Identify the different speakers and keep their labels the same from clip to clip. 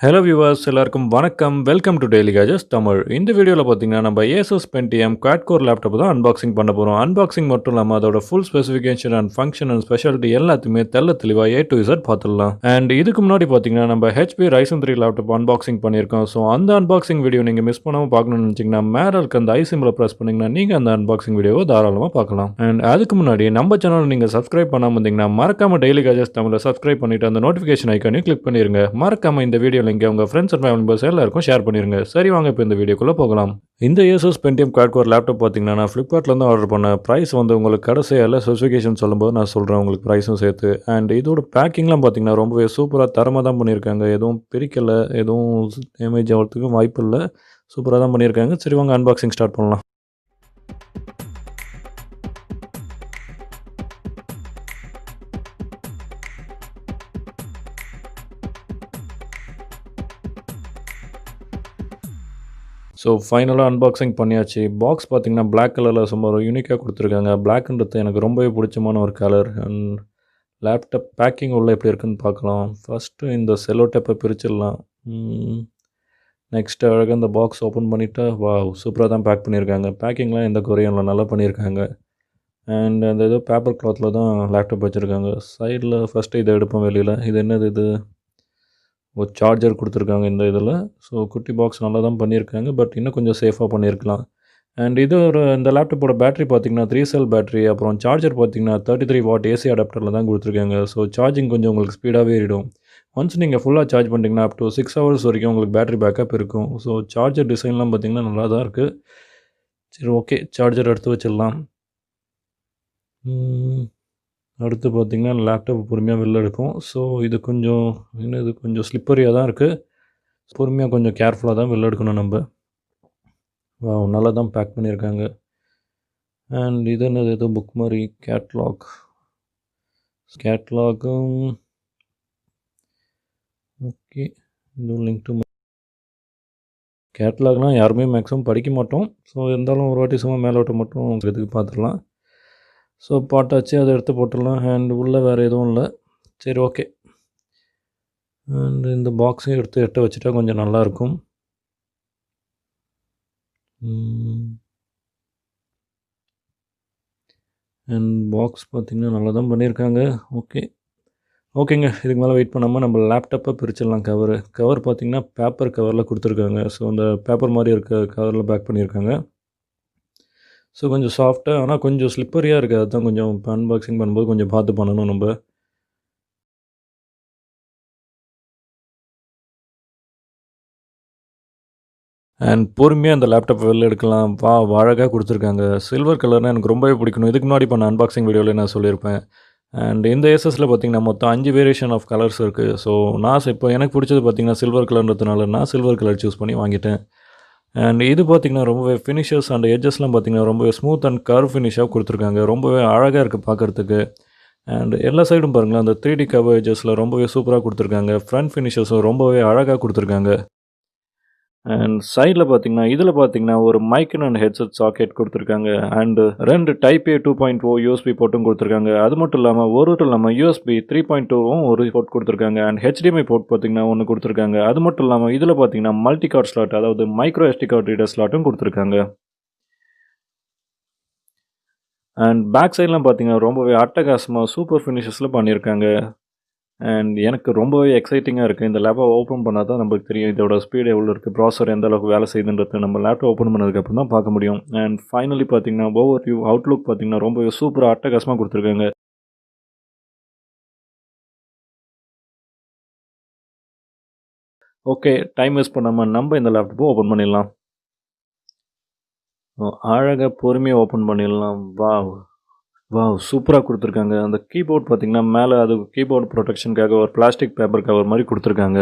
Speaker 1: Hello viewers, எல்லாருக்கும் வணக்கம். Welcome to daily gadgets Tamil. இந்த வீடியோவில் பார்த்தீங்கன்னா நம்ம Asus Pentium quad-core லேப்டாப் தான் அன்பாக்சிங் பண்ண போகிறோம். அன்பாக்சிங் மட்டும் இல்லாமல் அதோட full specification and function and speciality எல்லாத்தையுமே தெளிவாக A to Z பார்த்துடலாம். அண்ட் இதுக்கு முன்னாடி பார்த்தீங்கன்னா நம்ம HP Ryzen 3 லேப்டாப் அன்பாக்சிங் பண்ணியிருக்கோம். ஸோ அந்த அன்பாக்சிங் வீடியோ நீங்கள் மிஸ் பண்ணாமல் பார்க்கணும்னு நினச்சிங்கன்னா மேலே இருக்க அந்த ஐ சிம்பிளை ப்ரெஸ் பண்ணிங்கன்னா நீங்கள் அந்த அன்பாக்சிங் வீடியோவை தாராளமாக பார்க்கலாம். அண்ட் அதுக்கு முன்னாடி நம்ம சேனல் நீங்கள் சப்ஸ்கிரைப் பண்ணாமல் இருந்தீங்கன்னா மறக்காமல் டெய்லி கேஜெட்ஸ் தமிழை சப்ஸ்கிரைப் பண்ணிவிட்டு அந்த நோட்டிஃபிகேஷன் ஐக்கானையும் கிளிக் பண்ணிடுங்க. மறக்காமல் இந்த வீடியோ லிங்க் உங்கள் ஃப்ரெண்ட்ஸ் அண்ட் ஃபேமிலி மெம்பர்ஸ் எல்லாருக்கும் ஷேர் பண்ணிருங்க. சரி வாங்க இப்போ இந்த வீடியோக்குள்ளே போகலாம். இந்த Asus Pentium quad-core லேப்டாப் பார்த்தீங்கன்னா நான் ஃப்ளிப்கார்ட்லேருந்து ஆர்டர் பண்ணேன். ப்ரைஸ் வந்து உங்களுக்கு கடைசியாக எல்லாம் ஸ்பெசிஃபிகேஷன் சொல்லும்போது நான் சொல்கிறேன் உங்களுக்கு ப்ரைஸும் சேர்த்து. அண்ட் இதோட பேக்கிங்லாம் பார்த்தீங்கன்னா ரொம்பவே சூப்பராக தரமாக தான் பண்ணியிருக்காங்க. எதுவும் பிரிக்கலை, எதுவும் டேமேஜ் ஆகிறதுக்கும் வாய்ப்பு இல்லை. சூப்பராக தான் பண்ணியிருக்காங்க. சரி வாங்க அன்பாக்சிங் ஸ்டார்ட் பண்ணலாம். ஸோ ஃபைனலாக அன்பாக்சிங் பண்ணியாச்சு. பாக்ஸ் பார்த்திங்கன்னா பிளாக் கலரில் சும்மா ஒரு யூனிக்காக கொடுத்துருக்காங்க. பிளாக்ன்றது எனக்கு ரொம்பவே பிடிச்சமான ஒரு கலர். அண்ட் லேப்டாப் பேக்கிங் உள்ள எப்படி இருக்குன்னு பார்க்கலாம். ஃபஸ்ட்டு இந்த செல்லோ டேப்பை பிரிச்சிடலாம். நெக்ஸ்ட்டு அழகாக இந்த பாக்ஸ் ஓப்பன் பண்ணிவிட்டா சூப்பராக தான் பேக் பண்ணியிருக்காங்க. பேக்கிங்லாம் எந்த குறையும் இல்லை, நல்லா பண்ணியிருக்காங்க. அண்ட் அந்த ஏதோ பேப்பர் கிளாத்தில் தான் லேப்டாப் வச்சுருக்காங்க. சைடில் ஃபஸ்ட்டு இதை எடுப்போம் வெளியில். இது என்னது இது? ஒரு சார்ஜர் கொடுத்துருக்காங்க இந்த இதில். ஸோ குட்டி பாக்ஸ் நல்லா தான் பண்ணியிருக்காங்க. பட் இன்னும் கொஞ்சம் சேஃபாக பண்ணியிருக்கலாம். அண்ட் இது இந்த லேப்டாப்போட பேட்டரி பார்த்திங்கன்னா 3 செல் பேட்டரி. அப்புறம் சார்ஜர் பார்த்திங்கன்னா 33 வாட் ஏசி அடாப்டரில் தான் கொடுத்துருக்காங்க. ஸோ சார்ஜிங் கொஞ்சம் உங்களுக்கு ஸ்பீடாகவே ஏறிடும். ஒன்ஸ் நீங்கள் ஃபுல்லாக சார்ஜ் பண்ணிட்டீங்கன்னா அப் டு 6 ஹவர்ஸ் வரைக்கும் உங்களுக்கு பேட்டரி பேக்கப் இருக்கும். ஸோ சார்ஜர் டிசைன்லாம் பார்த்திங்கன்னா நல்லா தான் இருக்குது. சரி ஓகே, சார்ஜர் எடுத்து வச்சிடலாம். அடுத்து பார்த்திங்கன்னா லேப்டாப் பொறுமையாக வெளில எடுக்கும். ஸோ இது கொஞ்சம் இது கொஞ்சம் ஸ்லிப்பரியாக தான் இருக்குது. பொறுமையாக கொஞ்சம் கேர்ஃபுல்லாக தான் வெளில எடுக்கணும் நம்ம. நல்லா தான் பேக் பண்ணியிருக்காங்க. அண்ட் இது என்னது, ஏதோ புக் மாதிரி கேட்லாகும் ஓகே. இது லிங்க் டு கேட்லாக்லாம் யாருமே மேக்ஸிமம் படிக்க மாட்டோம். ஸோ இருந்தாலும் ஒரு வாட்டி சும்மா மேலோட்டம் மட்டும் இதுக்கு பார்த்துடலாம். ஸோ பாட்டாச்சு, அதை எடுத்து போட்டுடலாம். அண்ட் உள்ளே வேறு எதுவும் இல்லை. சரி ஓகே. அண்ட் இந்த பாக்ஸையும் எடுத்து வச்சுட்டா கொஞ்சம் நல்லாயிருக்கும். அண்ட் பாக்ஸ் பார்த்திங்கன்னா நல்லா தான் பண்ணியிருக்காங்க. ஓகேங்க. இதுக்கு மேலே வெயிட் பண்ணாமல் நம்ம லேப்டாப்பை பிரிச்சிடலாம். கவர் பார்த்திங்கன்னா பேப்பர் கவரில் கொடுத்துருக்காங்க. ஸோ அந்த பேப்பர் மாதிரி இருக்க கவரில் பேக் பண்ணியிருக்காங்க. ஸோ கொஞ்சம் சாஃப்டாக, ஆனால் கொஞ்சம் ஸ்லிப்பரியாக இருக்குது. அதுதான் கொஞ்சம் அன்பாக்சிங் பண்ணும்போது கொஞ்சம் பார்த்து பண்ணணும் நம்ம. அண்ட் பொறுமையாக அந்த லேப்டாப்பை வெளில எடுக்கலாம். அழகாக கொடுத்துருக்காங்க. சில்வர் கலர்னால் எனக்கு ரொம்பவே பிடிக்கணும். இதுக்கு முன்னாடி பண்ண அன்பாக்சிங் வீடியோவில் நான் சொல்லியிருப்பேன். அண்ட் இந்த Asusல பார்த்திங்கன்னா மொத்தம் 5 வேரியேஷன் ஆஃப் கலர்ஸ் இருக்குது. ஸோ நான் இப்போ எனக்கு பிடிச்சது பார்த்திங்கன்னா சில்வர் கலர்ன்றதுனால நான் சில்வர் கலர் சூஸ் பண்ணி வாங்கிட்டேன். அண்ட் இது பார்த்திங்கன்னா ரொம்பவே ஃபினிஷர்ஸ் அண்ட் எட்ஜஸ்லாம் பார்த்திங்கன்னா ரொம்பவே ஸ்மூத் அண்ட் கர்வ் ஃபினிஷாக கொடுத்துருக்காங்க. ரொம்பவே அழகாக இருக்குது பார்க்குறதுக்கு. அண்ட் எல்லா சைடும் பாருங்களேன், அந்த 3D கவர் எட்ஜஸில் ரொம்பவே சூப்பராக கொடுத்துருக்காங்க. ஃப்ரண்ட் ஃபினிஷர்ஸும் ரொம்பவே அழகாக கொடுத்துருக்காங்க. அண்ட் சைடில் பார்த்திங்கன்னா இதில் பார்த்திங்கன்னா ஒரு மைக் அண்ட் ஹெட்செட் சாக்கெட் கொடுத்துருக்காங்க. அண்டு 2 Type A 2.0 USB போர்ட்டும் கொடுத்துருக்காங்க. அது மட்டும் இல்லாமல் USB 3.2வும் ஒரு போர்ட் கொடுத்துருக்காங்க. அண்ட் HDMI போர்ட் பார்த்திங்கன்னா ஒன்று கொடுத்துருக்காங்க. அது மட்டும் இல்லாமல் இதில் பார்த்திங்கன்னா மல்டி கார்ட் ஸ்லாட், அதாவது மைக்ரோ SD கார்ட் ரீடர் ஸ்லாட்டும் கொடுத்துருக்காங்க. அண்ட் பேக் சைட்லாம் பார்த்திங்கன்னா ரொம்பவே அட்டகாசமாக சூப்பர் ஃபினிஷஸில் பண்ணியிருக்காங்க. அண்ட் எனக்கு ரொம்பவே எக்ஸைட்டிங்காக இருக்குது. இந்த லேப்டாப் ஓப்பன் பண்ணால் தான் நம்மளுக்கு தெரியும் இதோட ஸ்பீடு எவ்வளோ இருக்குது, ப்ராசர் எந்த அளவுக்கு வேலை செய்யுதுன்றது நம்ம லேப்டாப் ஓப்பன் பண்ணதுக்கப்புறம் தான் பார்க்க முடியும். அண்ட் ஃபைனலி பார்த்திங்கன்னா ஓவர்வியூ அவுட்லுக் பார்த்திங்கன்னா ரொம்பவே சூப்பராக அட்டகாசமாக கொடுத்துருக்காங்க. ஓகே, டைம் வேஸ்ட் பண்ணாமல் நம்ம இந்த லேப்டாப்பை ஓப்பன் பண்ணிடலாம். அழகாக பொறுமையாக ஓப்பன் பண்ணிடலாம். சூப்பராக கொடுத்துருக்காங்க. அந்த கீபோர்ட் பார்த்திங்கன்னா மேலே அது கீபோர்ட் ப்ரொடெக்ஷனுக்காக ஒரு பிளாஸ்டிக் பேப்பர் கவர் மாதிரி கொடுத்துருக்காங்க.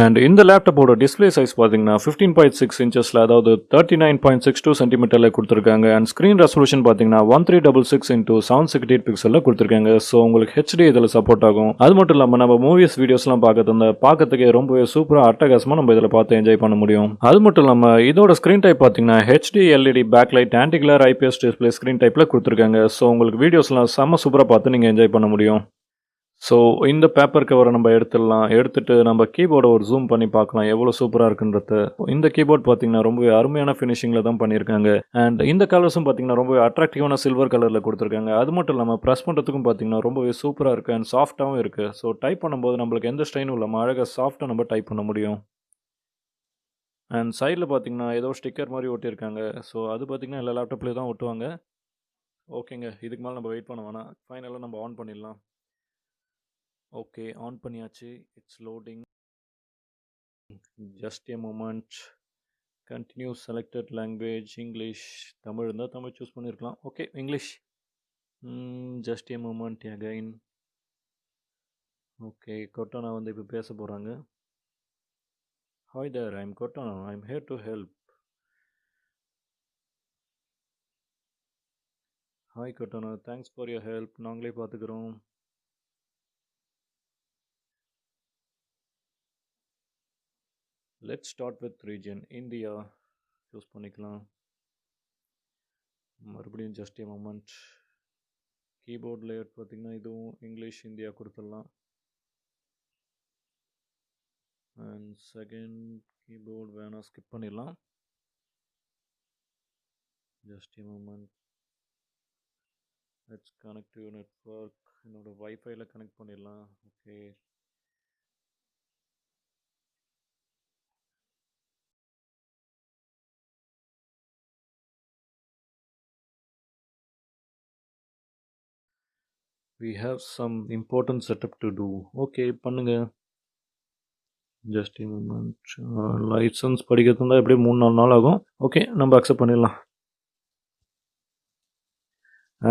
Speaker 1: அண்ட் இந்த லேப்டாப்போட டிஸ்பிளே சைஸ் பார்த்தீங்கன்னா 15.6 இன்ச்சஸில், அதாவது 39.62 சென்டிமீட்டரில் கொடுத்துருக்காங்க. அண்ட் ஸ்க்ரீன் ரெசல்யூஷன் பார்த்தீங்கன்னா 1366 × 768 பிக்சலில் கொடுத்துருக்காங்க. ஸோ உங்களுக்கு ஹெச்டி இதில் சப்போர்ட் ஆகும். அது மட்டும் இல்லாமல் நம்ம மூவிஸ் வீடியோஸ்லாம் பார்க்கறதுக்கே ரொம்பவே சூப்பராக அட்டகாசமாக நம்ம இதில் பார்த்து என்ஜாய் பண்ண முடியும். அது மட்டும் இல்லாமல் இதோட ஸ்க்ரீன் டைப் பார்த்தீங்கன்னா HD LED backlight antiglare IPS display screen டைப்பில் கொடுத்துருக்காங்க. ஸோ உங்களுக்கு வீடியோஸ்லாம் செம்ம சூப்பராக பார்த்து நீங்கள் என்ஜாய் பண்ண முடியும். ஸோ இந்த பேப்பர் கவரை நம்ம எடுத்துடலாம். எடுத்துட்டு நம்ம கீபோர்டை ஒரு ஜூம் பண்ணி பார்க்கலாம் எவ்வளோ சூப்பராக இருக்குன்றத. இந்த கீபோர்ட் பார்த்தீங்கன்னா ரொம்பவே அருமையான ஃபினிஷிங்கில் தான் பண்ணியிருக்காங்க. அண்ட் இந்த கலர்ஸும் பார்த்தீங்கன்னா ரொம்பவே அட்ராக்டிவான சில்வர் கலரில் கொடுத்துருக்காங்க. அது மட்டும் இல்லாமல் ப்ரெஸ் பண்ணுறதுக்கும் பார்த்தீங்கன்னா ரொம்பவே சூப்பராக இருக்குது அண்ட் சாஃப்ட்டாகவும் இருக்குது. ஸோ டைப் பண்ணும்போது நம்மளுக்கு எந்த ஸ்ட்ரெயினும் இல்லாமல் அழகாக சாஃப்ட்டாக நம்ம டைப் பண்ண முடியும். அண்ட் சைடில் பார்த்தீங்கன்னா ஏதோ ஸ்டிக்கர் மாதிரி ஒட்டியிருக்காங்க. ஸோ அது பார்த்தீங்கன்னா எல்லா லேப்டாப்லேயும் தான் ஒட்டுவாங்க. ஓகேங்க, இதுக்கு மேலே நம்ம வெயிட் பண்ண வேணாம். ஃபைனலாக நம்ம ஆன் பண்ணிடலாம். ஓகே, ஆன் பண்ணியாச்சு. It's loading. Just a moment. Continue selected language English. Tamil இருந்தால் தமிழ் சூஸ் பண்ணியிருக்கலாம். Okay, English. Just a moment again. Okay, Cortana வந்து இப்போ பேச போகிறாங்க. Hi there, I'm Cortana, I'm here to help. Hi Cortana, thanks for your help. நாங்களே பார்த்துக்குறோம். Let's start with region India choose பண்ணிக்கலாம். மறுபடியும் just a moment. Keyboard layout பார்த்திங்கன்னா இதுவும் இங்கிலீஷ் இந்தியா கொடுத்துடலாம். அண்ட் செகண்ட் கீபோர்ட் வேணால் ஸ்கிப் பண்ணிடலாம். Just a moment. Let's connect to network. என்னோடய வைஃபைல கனெக்ட் பண்ணிடலாம். Okay, we have some important setup to do. Okay, பண்ணுங்க. Just a moment. லைசன்ஸ் படிக்கிறது இருந்தால் எப்படியும் 3-4 நாள் ஆகும். ஓகே, நம்ம அக்செப்ட் பண்ணிடலாம்.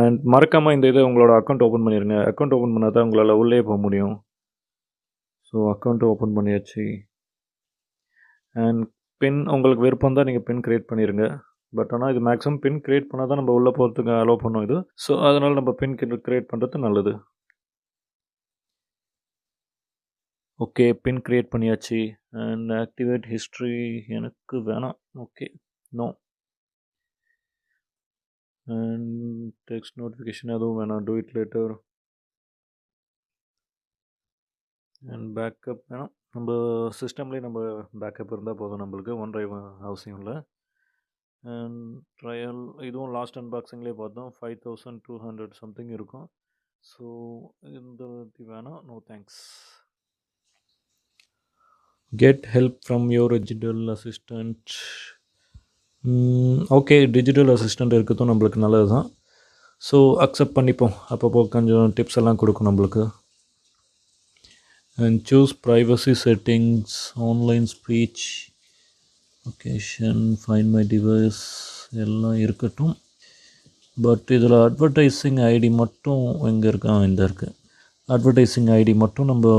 Speaker 1: அண்ட் மறக்காமல் இந்த இதை உங்களோட அக்கௌண்ட் ஓப்பன் பண்ணிடுங்க. அக்கௌண்ட் ஓப்பன் பண்ணால் தான் உங்களால் உள்ளே போக முடியும். ஸோ அக்கௌண்ட்டு ஓப்பன் பண்ணியாச்சு. அண்ட் பின் உங்களுக்கு விருப்பம் தான் நீங்கள் பின் க்ரியேட் பண்ணிடுங்க. பட் ஆனால் இது மேக்ஸிமம் பின் க்ரியேட் பண்ணால் தான் நம்ம உள்ளே போகிறதுக்கு அலோவ் பண்ணோம் இது. ஸோ அதனால் நம்ம பின் க்ரியேட் பண்ணுறது நல்லது. ஓகே, பின் க்ரியேட் பண்ணியாச்சு. அண்ட் ஆக்டிவேட் ஹிஸ்ட்ரி எனக்கு வேணாம். Okay, no. And text notification அதுவும் வேணாம். Do it later. And backup வேணாம். நம்ம சிஸ்டம்லேயே நம்ம பேக்கப் இருந்தால் போதும் நம்மளுக்கு. ஒன் ட்ரைவ் அவசியம் இல்லை. அண்ட் ட்ரையல் இதுவும் லாஸ்ட் அன்பாக்சிங்லேயே பார்த்தோம். 5200 சம்திங் இருக்கும். ஸோ இந்த வேணாம். No thanks. Get help from your digital assistant. Okay, digital assistant இருக்கிறதும் நம்மளுக்கு நல்லது தான். ஸோ அக்செப்ட் பண்ணிப்போம். அப்பப்போ கொஞ்சம் டிப்ஸ் எல்லாம் கொடுக்கும் நம்மளுக்கு. And choose privacy settings, online speech, location, find my device எல்லாம் இருக்கட்டும். பட் இதில் அட்வர்டைஸிங் ஐடி மட்டும் எங்கே இருக்கா? இந்த இருக்குது. அட்வர்டைஸிங் ஐடி மட்டும் நம்ம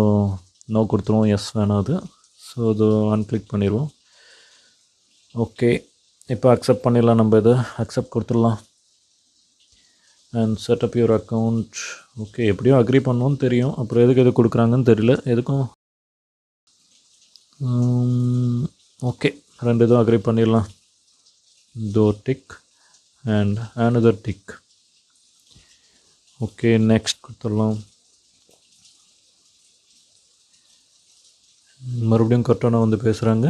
Speaker 1: நோ கொடுத்துருவோம். எஸ் வேணாது. ஸோ அது அன்கிளிக் பண்ணிடுவோம். ஓகே, இப்போ அக்செப்ட் பண்ணிடலாம். நம்ம இதை அக்செப்ட் கொடுத்துடலாம். And setup your account. Okay, எப்படியும் அக்ரி பண்ணணும்னு தெரியும். அப்புறம் எதுக்கு எது கொடுக்குறாங்கன்னு தெரியல எதுக்கும். ஓகே, ரெண்டு இதுவும் அக்ரி பண்ணிடலாம். தோ tick and another tick. Okay, next கொடுத்துடலாம். மறுபடியும் கரெக்டான வந்து பேசுகிறாங்க.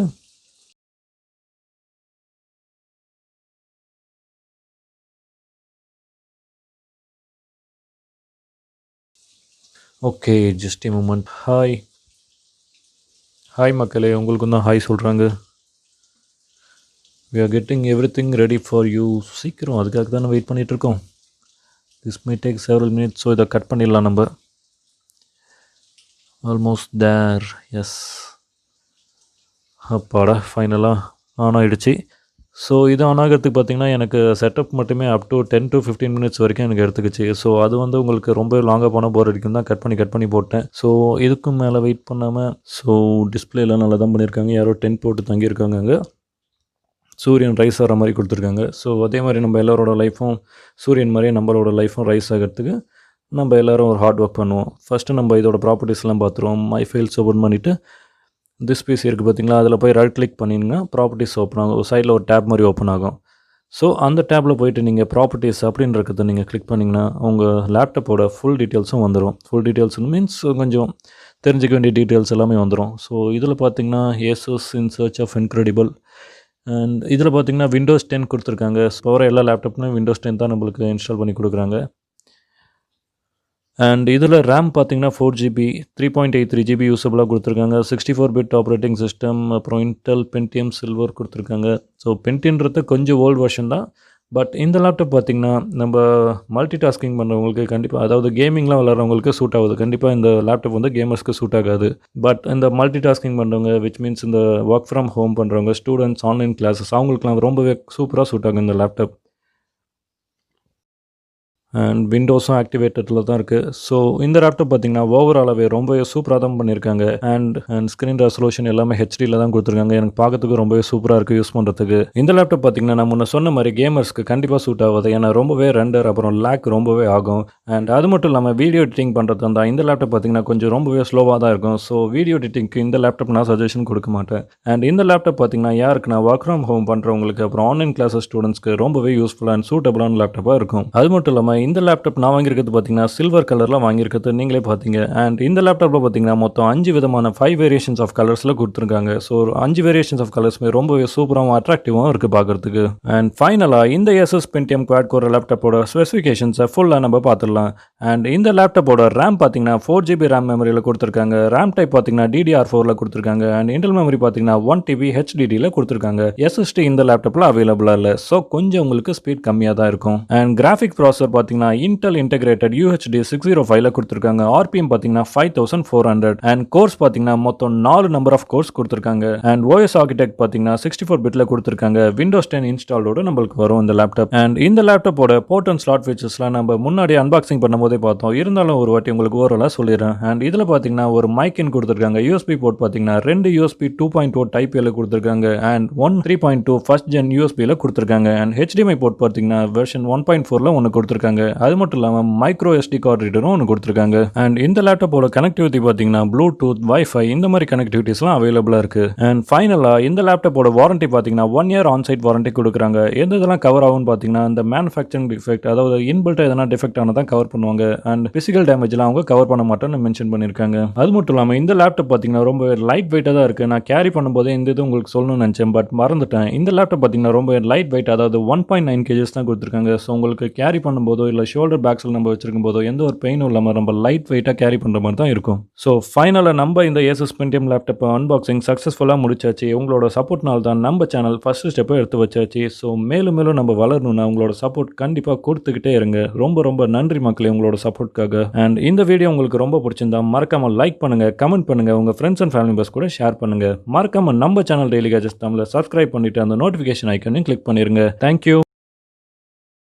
Speaker 1: Okay, just a moment. Hi hi மக்களே, உங்களுக்கும் தான் ஹாய் சொல்கிறாங்க. we are getting everything ready for you. சீக்கிரம், அதுக்காக தானே வெயிட் பண்ணிகிட்ருக்கோம். this may take several minutes. So இதை கட் பண்ணிடலாம் நம்ம. ஆல்மோஸ்ட் தேர். எஸ், அப்பாடா, ஃபைனலாக ஆன் ஆகிடுச்சு. ஸோ இது ஆன் ஆகிறதுக்கு பார்த்திங்கன்னா எனக்கு செட்டப் மட்டுமே அப் டு 10 to 15 minutes வரைக்கும் எனக்கு எடுத்துக்கிச்சு. ஸோ அது வந்து உங்களுக்கு ரொம்ப லாங்காக போனால் போர் அடிக்கும் தான் கட் பண்ணி போட்டேன். ஸோ இதுக்கும் மேலே வெயிட் பண்ணாமல். ஸோ டிஸ்பிளேலாம் நல்லா தான் பண்ணியிருக்காங்க. யாரோ டென்ட் போட்டு தங்கியிருக்காங்க அங்கே. சூரியன் ரைஸ் ஆகிற மாதிரி கொடுத்துருக்காங்க. ஸோ அதே மாதிரி நம்ம எல்லோரோட லைஃப்பும் சூரியன் மாதிரியே நம்மளோட லைஃப்பும் ரைஸ் ஆகிறதுக்கு நம்ம எல்லோரும் ஒரு ஹார்ட் ஒர்க் பண்ணுவோம். ஃபஸ்ட்டு நம்ம இதோட ப்ராப்பர்ட்டிஸ்லாம் பார்த்துருவோம். மை ஃபைல்ஸ் ஓப்பன் பண்ணிவிட்டு திஸ் பிசி இருக்குது பார்த்திங்களா, அதில் போய் ரைட் கிளிக் பண்ணிங்கன்னா ப்ராப்பர்ட்டிஸ் ஓப்பன் ஆகும். சைடில் ஒரு டேப் மாதிரி ஓப்பன் ஆகும். ஸோ அந்த டேப்பில் போயிட்டு நீங்கள் ப்ராப்பர்ட்டிஸ் அப்படின்றத நீங்கள் கிளிக் பண்ணிங்கன்னா உங்கள் லேப்டாப்போட ஃபுல் டீட்டெயில்ஸும் வந்துடும். ஃபுல் டீட்டெயில்ஸ் மீன்ஸ் கொஞ்சம் தெரிஞ்சிக்க வேண்டிய டீட்டெயில்ஸ் எல்லாமே வந்துடும். ஸோ இதில் பார்த்தீங்கன்னா ASUS in search of incredible and இதில் பார்த்தீங்கன்னா விண்டோஸ் 10 கொடுத்துருக்காங்க. ஸோ வர எல்லா லேப்டாப்லையும் விண்டோஸ் 10 தான் நம்மளுக்கு இன்ஸ்டால் பண்ணி கொடுக்குறாங்க. அண்ட் இதில் ரேம் பார்த்தீங்கன்னா 4GB 3.83GB யூஸபிளாக கொடுத்துருக்காங்க. 64 பிட் ஆப்ரேட்டிங் சிஸ்டம், அப்புறம் இன்டெல் பென்டியம் சில்வர் கொடுத்துருக்காங்க. ஸோ பென்டியன்றது கொஞ்சம் ஓல்டு வெர்ஷன் தான். பட் இந்த லேப்டாப் பார்த்திங்கன்னா நம்ம மல்டி டாஸ்கிங் பண்ணுறவங்களுக்கு கண்டிப்பாக, அதாவது கேமிங்லாம் விளாட்றவங்களுக்கு சூட் ஆகுது. கண்டிப்பாக இந்த லேப்டாப் வந்து கேமர்ஸ்க்கு சூட் ஆகாது. பட் இந்த மல்டி டாஸ்கிங் பண்ணுறவங்க, விச் மீன்ஸ் இந்த ஒர்க் ஃப்ரம் ஹோம் பண்ணுறவங்க, ஸ்டூடெண்ட்ஸ், ஆன்லைன் கிளாஸஸ், அவங்களுக்குலாம் ரொம்பவே சூப்பராக சூட் ஆகும் இந்த லேப்டாப். அண்ட் விண்டோஸும் ஆக்டிவேட்டடில் தான் இருக்குது. ஸோ இந்த லேப்டாப் பார்த்திங்கன்னா ஓவராலாகவே ரொம்பவே சூப்பராக தான் பண்ணியிருக்காங்க. அண்ட் ஸ்க்ரீன் ரெசல்யூஷன் எல்லாமே ஹெச்டியில் தான் கொடுத்துருக்காங்க. எனக்கு பார்க்கறதுக்கு ரொம்பவே சூப்பராக இருக்குது யூஸ் பண்ணுறதுக்கு. இந்த லேப்டாப் பார்த்திங்கன்னா நான் முன்ன சொன்ன மாதிரி கேமர்ஸ்க்கு கண்டிப்பாக சூட் ஆகுது. ஏன்னா ரொம்பவே ரெண்டர் அப்புறம் லேக் ரொம்பவே ஆகும். அண்ட் அது மட்டும் இல்லாமல் வீடியோ எடிட்டிங் பண்ணுறது தான் இந்த லேப்டாப் பார்த்திங்கன்னா கொஞ்சம் ரொம்பவே ஸ்லோவாக தான் இருக்கும். ஸோ வீடியோ எடிட்டிங்க்கு இந்த லேப்டாப் நான் சஜஷன் கொடுக்க மாட்டேன். அண்ட் இந்த லேப்டாப் பார்த்திங்கன்னா யாருக்குன்னா ஒர்க் ஃப்ரம் ஹோம் பண்ணுறவங்களுக்கு, அப்புறம் ஆன்லைன் கிளாஸஸ் ஸ்டூடெண்ட்ஸ்க்கு ரொம்பவே யூஸ்ஃபுல்லாக அண்ட் சூட்டபிளான லேப்டாப்பாக இருக்கும். அது மட்டும் இல்லாமல் இந்த லேப்டாப் நான் வாங்கியிருக்கிறது பார்த்தீங்கன்னா சில்வர் கலரில் வாங்கியிருக்கிறது நீங்களே பார்த்தீங்க. அண்ட் இந்த லேப்டாப்பில் பார்த்தீங்கன்னா மொத்தம் 5 விதமான 5 வேரியேஷன்ஸ் ஆஃப் கலர்ஸில் கொடுத்துருக்காங்க. ஸோ 5 வேரியேஷன்ஸ் ஆஃப் கலர்ஸுமே ரொம்பவே சூப்பராகவும் அட்ராக்டிவாகவும் இருக்குது பார்க்குறதுக்கு. அண்ட் ஃபைனலாக இந்த Asus Pentium குவாட் கோர் லேப்டாப்போட ஸ்பெசிஃபிகேஷன்ஸை ஃபுல்லாக நம்ம பார்த்துடலாம். அண்ட் இந்த லேப்டாப்போட ரேம் பார்த்தீங்கன்னா 4GB ரேம் மெமரியில் கொடுத்துருக்காங்க. ரேம் டைப் பார்த்தீங்கன்னா DDR4ல் கொடுத்துருக்காங்க. அண்ட் இன்டெல் மெமரி பார்த்தீங்கன்னா 1TB HDDயில் கொடுத்துருக்காங்க. SSD இந்த லேப்டாப்பில் அவைலபிளாக இல்லை. ஸோ கொஞ்சம் உங்களுக்கு ஸ்பீட் கம்மியாக தான் இருக்கும். அண்ட் கிராஃபிக் ப்ராசஸர் பார்த்தீங்கன்னா இன்டெல் இன்டெகிரேட்டட் UHD 605 கொடுத்துருக்காங்க. RPM பார்த்தீங்கன்னா 5400 அண்ட் கோர்ஸ் பார்த்தீங்கன்னா மொத்தம் 4 நம்பர் ஆஃப் கோர்ஸ் கொடுத்துருக்காங்க. அண்ட் OS ஆர்கிடெக்ட் பார்த்தீங்கன்னா 64 பிட்ல கொடுத்துருக்காங்க. விண்டோஸ் 10 இன்ஸ்டாலோட நம்மளுக்கு வரும் இந்த லேப்டாப். அண்ட் இந்த லேப்டாப்போட போர்ட் அண்ட் ஸ்லாட் ஃபீச்சர்ஸ்லாம் நம்ம முன்னாடி அன்பாக்சிங் பண்ணும்போதே பார்த்தோம். இருந்தாலும் ஒரு வாட்டி உங்களுக்கு ஓரளவு சொல்லிடுறேன். அண்ட் இதில் பார்த்தீங்கன்னா ஒரு மைக்கின் கொடுத்துருக்காங்க. USB போர்ட் பார்த்தீங்கன்னா 2 USB 2.0 டைப் ஏல கொடுத்துருக்காங்க. அண்ட் 3.2 ஃபர்ஸ்ட் ஜென் USBல கொடுத்துருக்காங்க. அண்ட் HDMI போர்ட் பார்த்தீங்கன்னா வெர்ஷன் 1.4ல ஒன்று கொடுத்துருக்காங்க. அது மட்டும் இல்லாமல் மைக்ரோ SD கார்டு ரீடரும் ஒன்று கொடுத்துருக்காங்க. அண்ட் இந்த லேப்டாப்போட கனெக்டிவிட்டி பார்த்தீங்கன்னா ப்ளூடூத், வைஃபை இந்த மாதிரி கனெக்டிவிட்டிஸ்லாம் அவைலபிளாக இருக்குது. அண்ட் ஃபைனலாக இந்த லேப்டாப்போட வாரண்டி பார்த்தீங்கன்னா 1 இயர் ஆன்சைட் வாரண்டி கொடுக்குறாங்க. எந்த இதெல்லாம் கவர் ஆகும்னு பார்த்தீங்கன்னா இந்த மேனுஃபேக்சரிங் டிஃபெக்ட், அதாவது இன்பில்ட் எதனா டிஃபெக்ட் ஆனதான் கவர் பண்ணுவாங்க. அண்ட் பிசிக்கல் டேமேஜ்லாம் அவங்க கவர் பண்ண மாட்டோம்னு மென்ஷன் பண்ணியிருக்காங்க. அது மட்டும் இல்லாமல் இந்த லேப்டாப் பார்த்தீங்கன்னா ரொம்ப லைட் வெயிட்டாக தான் இருக்குது. நான் கேரி பண்ணும்போதே இந்த இது உங்களுக்கு சொல்லணும்னு நினச்சேன், பட் மறந்துட்டேன். இந்த லேப்டாப் பார்த்தீங்கன்னா ரொம்ப லைட் வெயிட், அதாவது 1.9 kgs தான் கொடுத்துருக்காங்க. ஸோ உங்களுக்கு கேரி பண்ணும்போதோ இல்லை ஷோல்டர் பேக்ஸில் நம்ம வச்சிருக்கும் போதோ எந்த ஒரு பெயினும் இல்லாமல் நம்ம லைட் வெயிட்டாக கேரி பண்ணுற மாதிரி தான் இருக்கும். ஸோ ஃபைனலாக நம்ம இந்த Asus Pentium லேப்டாப் அன்பாக்சிங் சக்ஸஸ்ஃபுல்லாக முடிச்சாச்சு. உங்களோட சப்போர்ட்னால தான் நம்ம சேனல் ஃபர்ஸ்ட் ஸ்டெப்பை எடுத்து வச்சாச்சு. ஸோ மேலும் மேலும் நம்ம வளரணும்னா உங்களோட சப்போர்ட் கண்டிப்பாக கொடுத்துக்கிட்டே இருங்க. ரொம்ப ரொம்ப நன்றி மக்களே உங்களோட சப்போர்ட்காக. அண்ட் இந்த வீடியோ உங்களுக்கு ரொம்ப பிடிச்சிருந்தா மறக்காம லைக் பண்ணுங்க, கமெண்ட் பண்ணுங்க, உங்க ஃப்ரெண்ட்ஸ் அண்ட் ஃபேமிலி மெம்பர்ஸ் கூட ஷேர் பண்ணுங்க. மறக்காம நம்ம சேனல் டெய்லி கேஜெட்ஸ் தமிழை சப்ஸ்கிரைப் பண்ணிட்டு அந்த நோட்டிஃபிகேஷன் ஐக்கனையும் கிளிக் பண்ணிருங்க. தேங்க்யூ.